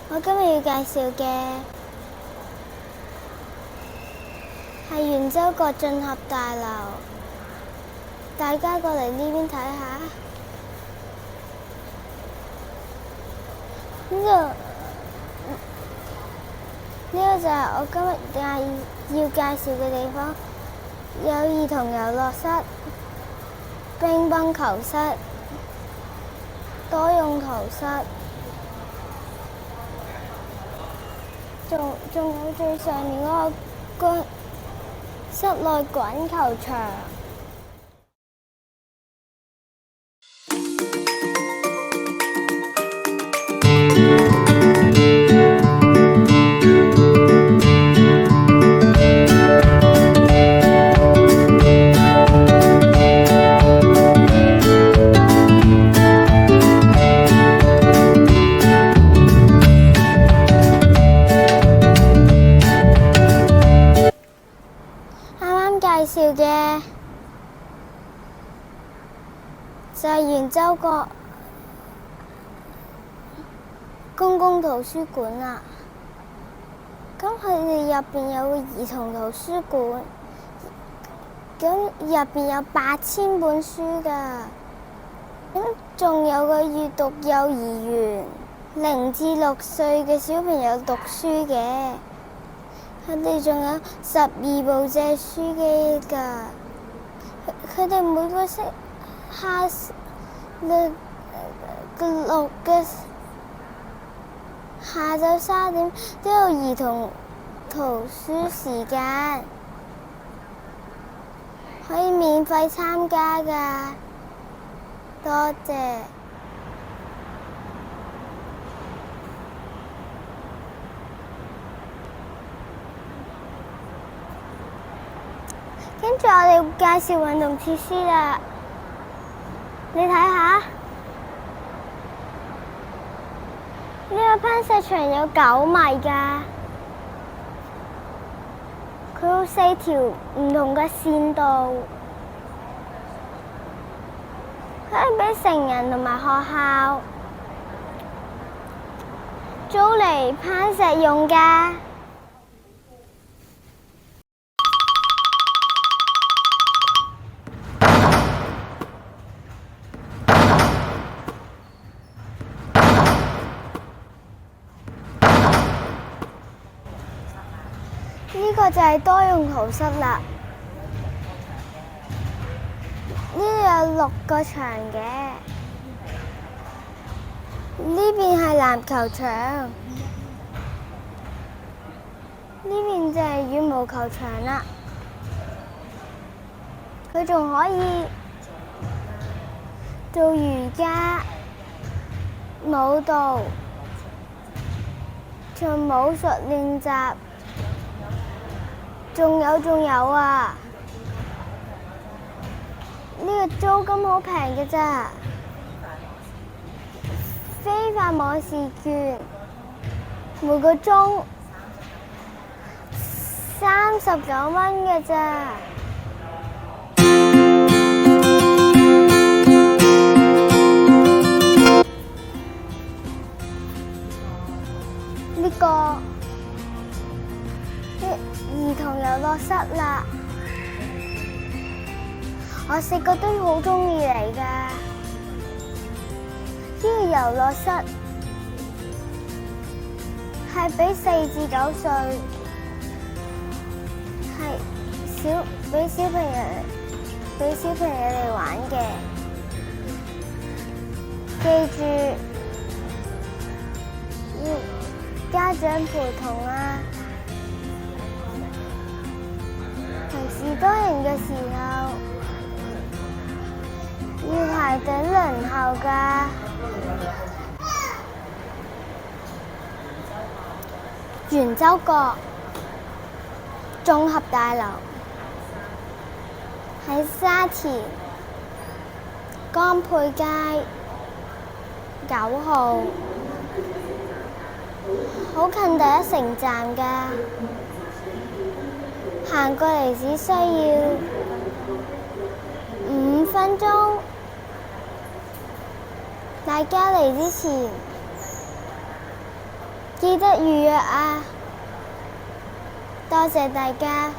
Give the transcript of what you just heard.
我今日要介紹嘅係圓洲角進合大樓，大家過嚟呢邊睇下。呢個就係我今日要介紹嘅地方，有兒童遊樂室、乒乓球室、多用途室，仲有最上面嗰個室內滾球場。介紹嘅就係圓洲角公共圖書館啦。咁佢哋入邊有個兒童圖書館，咁入邊有8000本書㗎。咁仲有個閱讀幼兒園，0至6歲嘅小朋友讀書嘅。佢哋仲有12部借書機㗎，佢哋每個星期六嘅下晝3點都有兒童圖書時間，可以免費參加㗎。多謝。跟住我哋介紹運動設施啦，你睇下，呢個攀石場有9米㗎，佢有4條唔同嘅線道，佢係俾成人同埋學校租嚟攀石用㗎。呢個就係多用途室啦，呢度有6個場嘅，呢邊係籃球場，呢邊就係羽毛球場啦。佢仲可以做瑜伽、舞蹈、做武術練習。仲有啊！呢個租金好平嘅咋，非法網視券每個鐘39蚊嘅咋。呢個兒童遊樂室啦，我4個都好鍾意嚟㗎。呢個遊樂室係俾4至9歲，係俾小朋友嚟玩嘅。記住要家長陪同啊！平時多人嘅時候要排隊輪候㗎。圓洲角綜合大樓喺沙田江沛街9號，好近第一城站㗎。行過嚟只需要5分鐘。大家嚟之前記得預約啊！多謝大家。